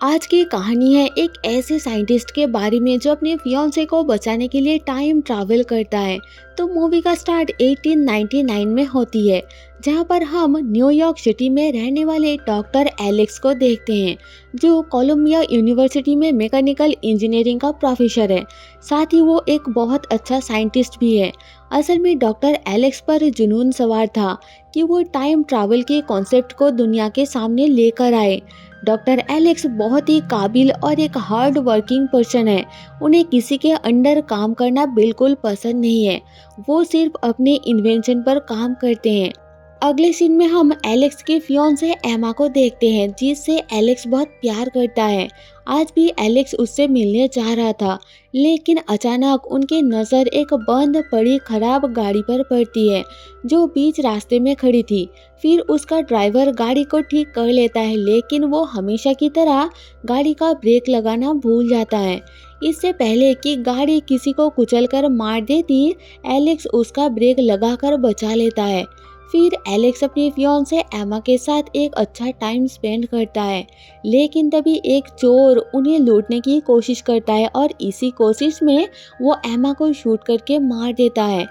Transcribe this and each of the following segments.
आज की कहानी है एक ऐसे साइंटिस्ट के बारे में जो अपने फियांसे को बचाने के लिए टाइम ट्रैवल करता है। तो मूवी का स्टार्ट 1899 में होती है, जहां पर हम न्यूयॉर्क सिटी में रहने वाले डॉक्टर एलेक्स को देखते हैं, जो कोलंबिया यूनिवर्सिटी में मैकेनिकल इंजीनियरिंग का प्रोफेसर है। साथ ही वो एक बहुत अच्छा साइंटिस्ट भी है। असल में डॉक्टर एलेक्स पर जुनून सवार था कि वो टाइम ट्रैवल के कॉन्सेप्ट को दुनिया के सामने लेकर आए। डॉक्टर एलेक्स बहुत ही काबिल और एक हार्ड वर्किंग पर्सन है। उन्हें किसी के अंडर काम करना बिल्कुल पसंद नहीं है। वो सिर्फ अपने इन्वेंशन पर काम करते हैं। अगले सीन में हम एलेक्स की फियांसे एमा को देखते हैं, जिससे एलेक्स बहुत प्यार करता है। आज भी एलेक्स उससे मिलने जा रहा था, लेकिन अचानक उनकी नज़र एक बंद पड़ी खराब गाड़ी पर पड़ती है, जो बीच रास्ते में खड़ी थी। फिर उसका ड्राइवर गाड़ी को ठीक कर लेता है, लेकिन वो हमेशा की तरह गाड़ी का ब्रेक लगाना भूल जाता है। इससे पहले कि गाड़ी किसी को कुचलकर मार देती, एलेक्स उसका ब्रेक लगाकर बचा लेता है। फिर एलेक्स अपनी फियांसे एमा के साथ एक अच्छा टाइम स्पेंड करता है, लेकिन तभी एक चोर उन्हें लूटने की कोशिश करता है और इसी कोशिश में वो एमा को शूट करके मार देता है।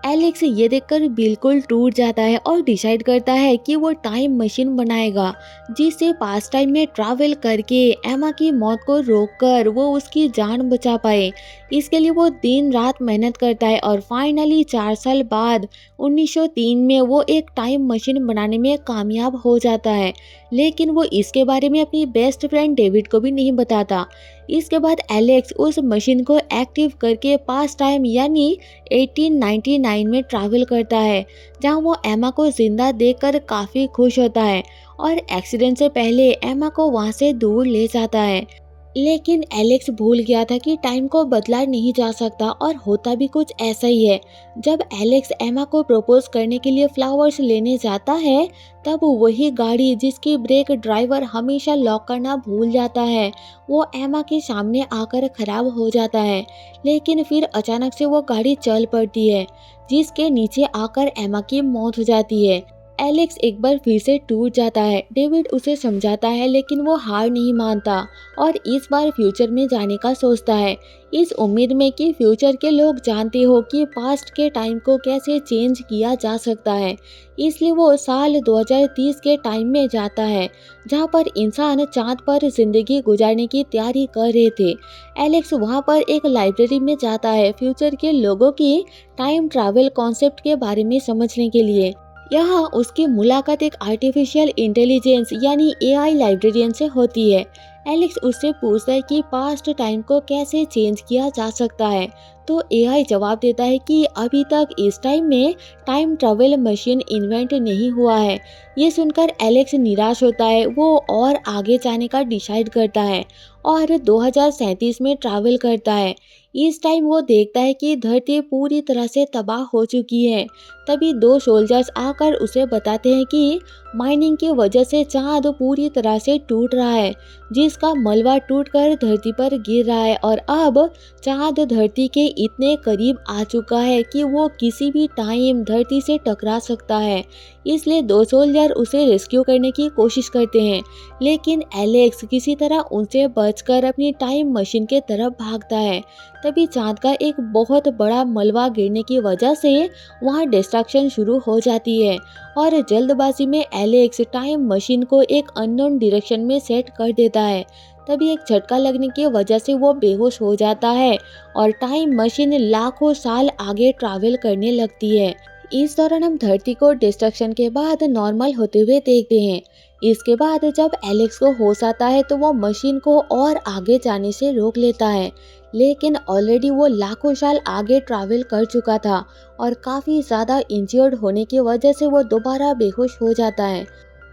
एलेक्स ये देखकर बिल्कुल टूट जाता है और डिसाइड करता है कि वो टाइम मशीन बनाएगा, जिससे पास्ट टाइम में ट्रैवल करके एमा की मौत को रोककर वो उसकी जान बचा पाए। इसके लिए वो दिन रात मेहनत करता है और फाइनली 4 साल बाद 1903 में वो एक टाइम मशीन बनाने में कामयाब हो जाता है। लेकिन वो इसके बारे में अपनी बेस्ट फ्रेंड डेविड को भी नहीं बताता। इसके बाद एलेक्स उस मशीन को एक्टिव करके पास्ट टाइम यानी 1899 में ट्रैवल करता है, जहां वो एमा को जिंदा देखकर काफ़ी खुश होता है और एक्सीडेंट से पहले एमा को वहां से दूर ले जाता है। लेकिन एलेक्स भूल गया था कि टाइम को बदला नहीं जा सकता और होता भी कुछ ऐसा ही है। जब एलेक्स एमा को प्रपोज करने के लिए फ्लावर्स लेने जाता है, तब वही गाड़ी जिसकी ब्रेक ड्राइवर हमेशा लॉक करना भूल जाता है, वो एमा के सामने आकर खराब हो जाता है। लेकिन फिर अचानक से वो गाड़ी चल पड़ती है, जिसके नीचे आकर एमा की मौत हो जाती है। एलेक्स एक बार फिर से टूट जाता है। डेविड उसे समझाता है, लेकिन वो हार नहीं मानता और इस बार फ्यूचर में जाने का सोचता है, इस उम्मीद में कि फ्यूचर के लोग जानते हो कि पास्ट के टाइम को कैसे चेंज किया जा सकता है। इसलिए वो साल 2030 के टाइम में जाता है, जहाँ पर इंसान चांद पर जिंदगी गुजारने की तैयारी कर रहे थे। एलेक्स वहाँ पर एक लाइब्रेरी में जाता है, फ्यूचर के लोगों की टाइम ट्रैवल कॉन्सेप्ट के बारे में समझने के लिए। यहाँ उसकी मुलाकात एक आर्टिफिशियल इंटेलिजेंस यानी एआई लाइब्रेरियन से होती है। एलेक्स उससे पूछता है कि पास्ट टाइम को कैसे चेंज किया जा सकता है, तो एआई जवाब देता है कि अभी तक इस टाइम में टाइम ट्रैवल मशीन इन्वेंट नहीं हुआ है। ये सुनकर एलेक्स निराश होता है। वो और आगे जाने का डिसाइड करता है और 2037 में ट्रैवल करता है। इस टाइम वो देखता है कि धरती पूरी तरह से तबाह हो चुकी है। तभी दो सोल्जर्स आकर उसे बताते हैं कि माइनिंग की वजह से चांद पूरी तरह से टूट रहा है, जिसका मलबा टूटकर धरती पर गिर रहा है और अब चांद धरती के इतने करीब आ चुका है कि वो किसी भी टाइम धरती से टकरा सकता है। इसलिए दो सोल्जर उसे रेस्क्यू करने की कोशिश करते हैं, लेकिन एलेक्स किसी तरह उनसे बचकर अपनी टाइम मशीन के तरफ भागता है। तभी चांद का एक बहुत बड़ा मलबा गिरने की वजह से वहाँ डिस्ट्रक्शन शुरू हो जाती है और जल्दबाजी में एलेक्स टाइम मशीन को एक अननोन डायरेक्शन में सेट कर देता है। तभी एक झटका लगने की वजह से वो बेहोश हो जाता है और टाइम मशीन लाखों साल आगे ट्रैवल करने लगती है। इस दौरान हम धरती को डिस्ट्रक्शन के बाद नॉर्मल होते हुए देखते हैं। इसके बाद जब एलेक्स को होश आता है, तो वो मशीन को और आगे जाने से रोक लेता है, लेकिन ऑलरेडी वो लाखों साल आगे ट्रैवल कर चुका था और काफ़ी ज़्यादा इंजर्ड होने की वजह से वो दोबारा बेहोश हो जाता है।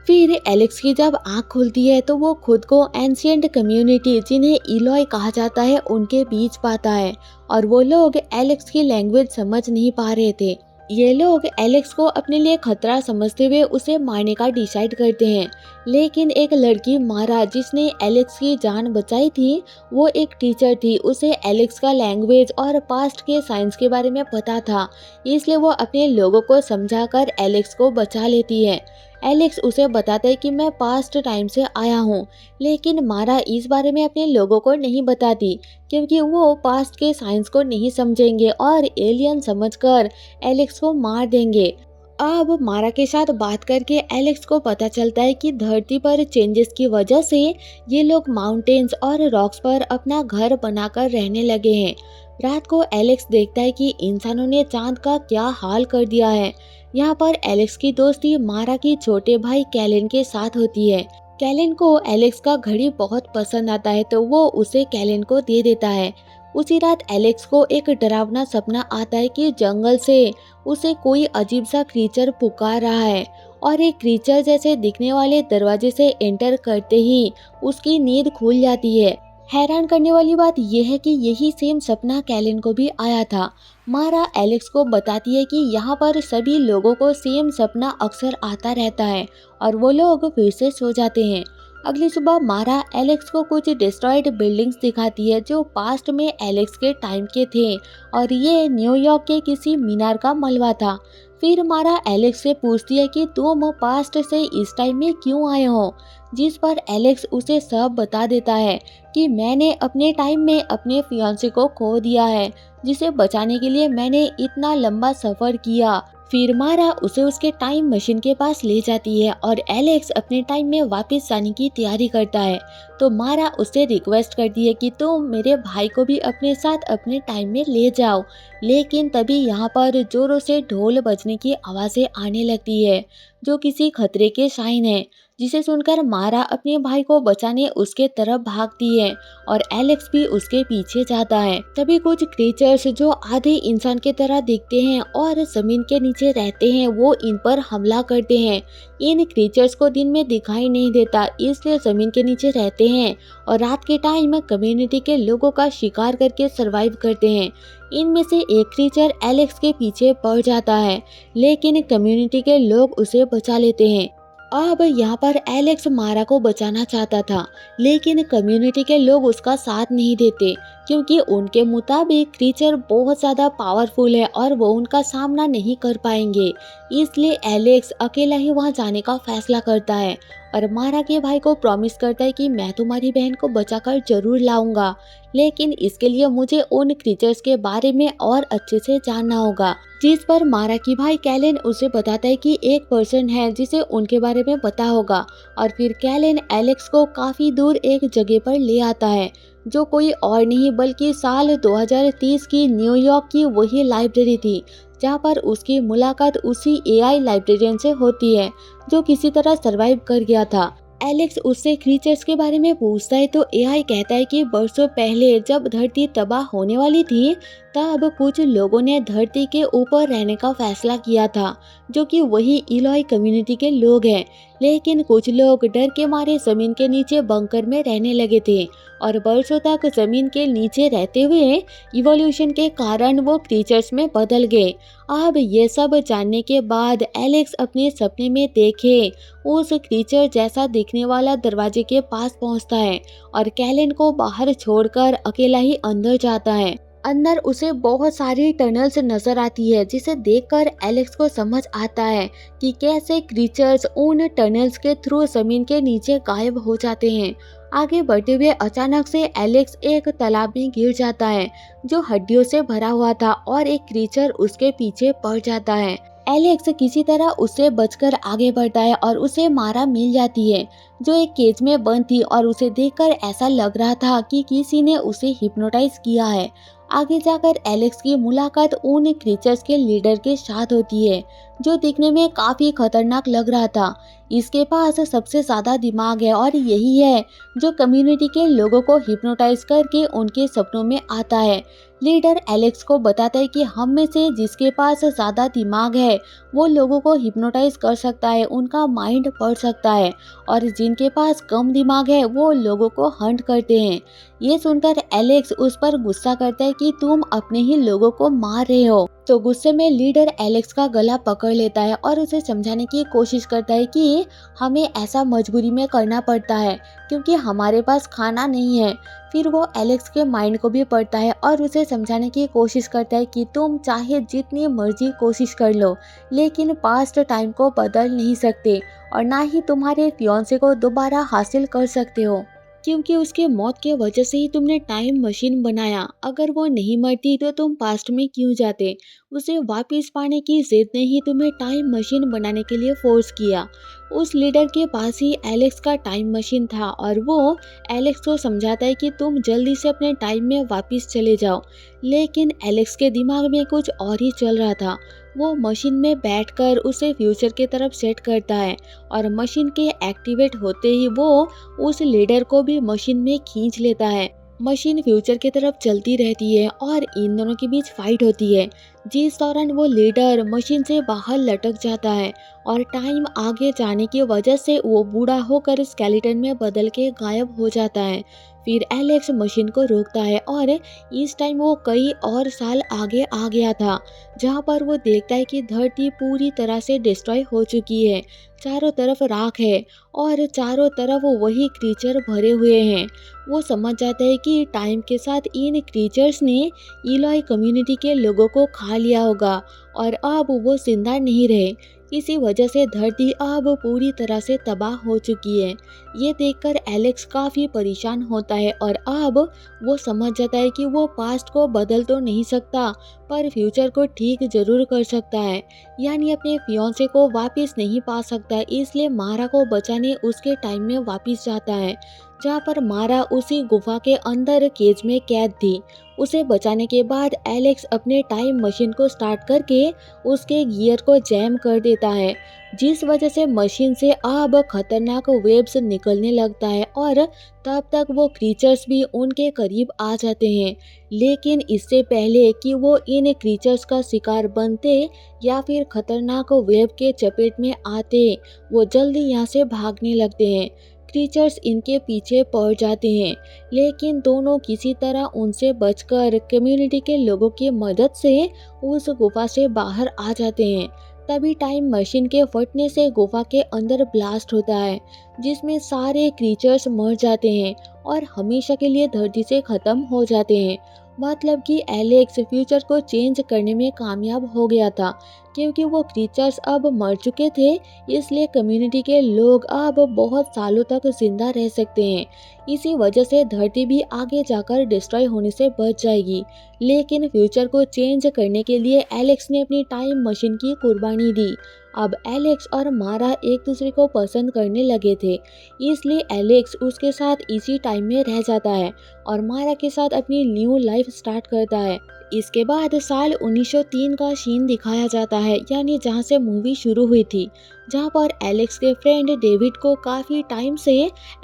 फिर एलेक्स की जब आँख खुलती है, तो वो खुद को एंशिएंट कम्युनिटी, जिन्हें इलॉय कहा जाता है, उनके बीच पाता है और वो लोग एलेक्स की लैंग्वेज समझ नहीं पा रहे थे। ये लोग एलेक्स को अपने लिए खतरा समझते हुए उसे मारने का डिसाइड करते हैं। लेकिन एक लड़की मारा जिसने एलेक्स की जान बचाई थी, वो एक टीचर थी। उसे एलेक्स का लैंग्वेज और पास्ट के साइंस के बारे में पता था, इसलिए वो अपने लोगों को समझाकर एलेक्स को बचा लेती है। एलेक्स उसे बताता है कि मैं पास्ट टाइम से आया हूँ, लेकिन मारा इस बारे में अपने लोगों को नहीं बताती, क्योंकि वो पास्ट के साइंस को नहीं समझेंगे और एलियन समझकर एलेक्स को मार देंगे। अब मारा के साथ बात करके एलेक्स को पता चलता है कि धरती पर चेंजेस की वजह से ये लोग माउंटेन्स और रॉक्स पर अपना घर बनाकर रहने लगे हैं। रात को एलेक्स देखता है कि इंसानों ने चांद का क्या हाल कर दिया है। यहाँ पर एलेक्स की दोस्ती मारा की छोटे भाई कैलन के साथ होती है। कैलन को एलेक्स का घड़ी बहुत पसंद आता है, तो वो उसे कैलन को दे देता है। उसी रात एलेक्स को एक डरावना सपना आता है कि जंगल से उसे कोई अजीब सा क्रीचर पुकार रहा है, और एक क्रीचर जैसे दिखने वाले दरवाजे से एंटर करते ही उसकी नींद खुल जाती है। हैरान करने वाली बात यह है कि यही सेम सपना कैलिन को भी आया था। मारा एलेक्स को बताती है कि यहाँ पर सभी लोगों को सेम सपना अक्सर आता रहता है और वो लोग फिर से सो जाते हैं। अगली सुबह मारा एलेक्स को कुछ डिस्ट्रॉयड बिल्डिंग्स दिखाती है जो पास्ट में एलेक्स के टाइम के थे, और ये न्यूयॉर्क के किसी मीनार का मलबा था। फिर मारा एलेक्स से पूछती है कि तुम पास्ट से इस टाइम में क्यों आए हो, जिस पर एलेक्स उसे सब बता देता है कि मैंने अपने टाइम में अपने फियांसे को खो दिया है, जिसे बचाने के लिए मैंने इतना लंबा सफर किया। फिर मारा उसे उसके टाइम मशीन के पास ले जाती है और एलेक्स अपने टाइम में वापस जाने की तैयारी करता है। तो मारा उससे रिक्वेस्ट करती है कि तुम मेरे भाई को भी अपने साथ अपने टाइम में ले जाओ। लेकिन तभी यहाँ पर जोरों से ढोल बजने की आवाज़ें आने लगती है, जो किसी खतरे के साइन है, जिसे सुनकर मारा अपने भाई को बचाने उसके तरफ भागती है और एलेक्स भी उसके पीछे जाता है। तभी कुछ क्रीचर्स जो आधे इंसान के तरह दिखते हैं और जमीन के नीचे रहते हैं, वो इन पर हमला करते हैं। इन क्रीचर्स को दिन में दिखाई नहीं देता, इसलिए जमीन के नीचे रहते हैं और रात के टाइम कम्युनिटी के लोगों का शिकार करके सरवाइव करते हैं। इनमें से एक क्रीचर एलेक्स के पीछे पड़ जाता है, लेकिन कम्युनिटी के लोग उसे बचा लेते हैं। अब यहाँ पर एलेक्स मारा को बचाना चाहता था, लेकिन कम्युनिटी के लोग उसका साथ नहीं देते, क्योंकि उनके मुताबिक क्रीचर बहुत ज़्यादा पावरफुल है और वो उनका सामना नहीं कर पाएंगे। इसलिए एलेक्स अकेला ही वहाँ जाने का फैसला करता है और मारा के भाई को प्रॉमिस करता है कि मैं तुम्हारी बहन को बचाकर जरूर लाऊंगा, लेकिन इसके लिए मुझे उन क्रीचर्स के बारे में और अच्छे से जानना होगा। जिस पर मारा की भाई कैलन उसे बताता है कि एक पर्सन है जिसे उनके बारे में पता होगा, और फिर कैलन एलेक्स को काफ़ी दूर एक जगह पर ले आता है, जो कोई और नहीं बल्कि साल 2030 की न्यूयॉर्क की वही लाइब्रेरी थी, जहाँ पर उसकी मुलाकात उसी एआई लाइब्रेरियन से होती है जो किसी तरह सरवाइव कर गया था। एलेक्स उससे क्रीचर्स के बारे में पूछता है, तो एआई कहता है कि बरसों पहले जब धरती तबाह होने वाली थी, तब कुछ लोगों ने धरती के ऊपर रहने का फैसला किया था, जो कि वही इलोई कम्युनिटी के लोग हैं। लेकिन कुछ लोग डर के मारे जमीन के नीचे बंकर में रहने लगे थे और बरसों तक जमीन के नीचे रहते हुए इवोल्यूशन के कारण वो क्रीचर्स में बदल गए। अब ये सब जानने के बाद एलेक्स अपने सपने में देखे उस क्रीचर जैसा दिखने वाला दरवाजे के पास पहुंचता है और कैलन को बाहर छोड़कर अकेला ही अंदर जाता है। अंदर उसे बहुत सारी टनल्स नजर आती है, जिसे देखकर एलेक्स को समझ आता है कि कैसे क्रीचर्स उन टनल्स के थ्रू जमीन के नीचे गायब हो जाते हैं। आगे बढ़ते हुए अचानक से एलेक्स एक तालाब में गिर जाता है, जो हड्डियों से भरा हुआ था, और एक क्रीचर उसके पीछे पड़ जाता है। एलेक्स किसी तरह उससे बचकर आगे बढ़ता है और उसे मारा मिल जाती है, जो एक केज में बंद थी, और उसे देखकर ऐसा लग रहा था कि किसी ने उसे हिप्नोटाइज किया है। आगे जाकर एलेक्स की मुलाकात उन क्रीचर्स के लीडर के साथ होती है, जो दिखने में काफ़ी खतरनाक लग रहा था। इसके पास सबसे ज़्यादा दिमाग है और यही है जो कम्युनिटी के लोगों को हिप्नोटाइज करके उनके सपनों में आता है। लीडर एलेक्स को बताता है कि हम में से जिसके पास ज़्यादा दिमाग है वो लोगों को हिप्नोटाइज कर सकता है, उनका माइंड पढ़ सकता है, और जिनके पास कम दिमाग है वो लोगों को हंट करते हैं। ये सुनकर एलेक्स उस पर गुस्सा करता है कि तुम अपने ही लोगों को मार रहे हो। तो गुस्से में लीडर एलेक्स का गला पकड़ लेता है और उसे समझाने की कोशिश करता है कि हमें ऐसा मजबूरी में करना पड़ता है क्योंकि हमारे पास खाना नहीं है। फिर वो एलेक्स के माइंड को भी पढ़ता है और उसे समझाने की कोशिश करता है कि तुम चाहे जितनी मर्जी कोशिश कर लो, लेकिन पास्ट टाइम को बदल नहीं सकते और ना ही तुम्हारे फियांसे को दोबारा हासिल कर सकते हो, क्योंकि उसके मौत के वजह से ही तुमने टाइम मशीन बनाया। अगर वो नहीं मरती तो तुम पास्ट में क्यों जाते? उसे वापस पाने की जिद ने ही तुम्हें टाइम मशीन बनाने के लिए फोर्स किया। उस लीडर के पास ही एलेक्स का टाइम मशीन था और वो एलेक्स को समझाता है कि तुम जल्दी से अपने टाइम में वापस चले जाओ। लेकिन एलेक्स के दिमाग में कुछ और ही चल रहा था। वो मशीन में बैठकर उसे फ्यूचर की तरफ सेट करता है और मशीन के एक्टिवेट होते ही वो उस लीडर को भी मशीन में खींच लेता है। मशीन फ्यूचर की तरफ चलती रहती है और इन दोनों के बीच फाइट होती है, जिस दौरान वो लीडर मशीन से बाहर लटक जाता है और टाइम आगे जाने की वजह से वो बूढ़ा होकर स्केलेटन में बदल के गायब हो जाता है। फिर एलेक्स मशीन को रोकता है और इस टाइम वो कई और साल आगे आ गया था, जहाँ पर वो देखता है कि धरती पूरी तरह से डिस्ट्रॉय हो चुकी है। चारों तरफ राख है और चारों तरफ वही क्रीचर भरे हुए हैं। वो समझ जाता है कि टाइम के साथ इन क्रीचर्स ने इलॉय कम्युनिटी के लोगों को खा लिया होगा और अब वो जिंदा नहीं रहे। इसी वजह से धरती अब पूरी तरह से तबाह हो चुकी है। ये देखकर एलेक्स काफ़ी परेशान होता है और अब वो समझ जाता है कि वो पास्ट को बदल तो नहीं सकता पर फ्यूचर को ठीक जरूर कर सकता है, यानी अपने फियांसे को वापस नहीं पा सकता। इसलिए मारा को बचाने उसके टाइम में वापस जाता है, जहाँ पर मारा उसी गुफा के अंदर केज में कैद थी। उसे बचाने के बाद एलेक्स अपने टाइम मशीन को स्टार्ट करके उसके गियर को जैम कर देता है, जिस वजह से मशीन से अब खतरनाक वेव्स निकलने लगता है और तब तक वो क्रीचर्स भी उनके करीब आ जाते हैं। लेकिन इससे पहले कि वो इन क्रीचर्स का शिकार बनते या फिर खतरनाक वेव के चपेट में आते, वो जल्दी यहाँ से भागने लगते हैं। क्रीचर्स इनके पीछे पड़ जाते हैं, लेकिन दोनों किसी तरह उनसे बचकर कम्युनिटी के लोगों की मदद से उस गुफा से बाहर आ जाते हैं। तभी टाइम मशीन के फटने से गुफा के अंदर ब्लास्ट होता है, जिसमें सारे क्रीचर्स मर जाते हैं और हमेशा के लिए धरती से खत्म हो जाते हैं। मतलब कि एलेक्स फ्यूचर को चेंज करने में कामयाब हो गया था, क्योंकि वो क्रीचर्स अब मर चुके थे। इसलिए कम्युनिटी के लोग अब बहुत सालों तक जिंदा रह सकते हैं। इसी वजह से धरती भी आगे जाकर डिस्ट्रॉय होने से बच जाएगी। लेकिन फ्यूचर को चेंज करने के लिए एलेक्स ने अपनी टाइम मशीन की कुर्बानी दी। अब एलेक्स और मारा एक दूसरे को पसंद करने लगे थे, इसलिए एलेक्स उसके साथ इसी टाइम में रह जाता है और मारा के साथ अपनी न्यू लाइफ स्टार्ट करता है। इसके बाद साल 1903 का सीन दिखाया जाता है, यानी जहाँ से मूवी शुरू हुई थी, जहाँ पर एलेक्स के फ्रेंड डेविड को काफ़ी टाइम से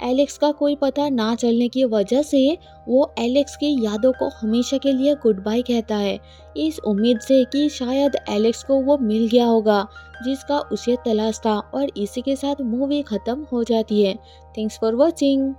एलेक्स का कोई पता ना चलने की वजह से वो एलेक्स की यादों को हमेशा के लिए गुड बाय कहता है, इस उम्मीद से कि शायद एलेक्स को वो मिल गया होगा जिसका उसे तलाश था। और इसी के साथ मूवी ख़त्म हो जाती है। Thanks for watching.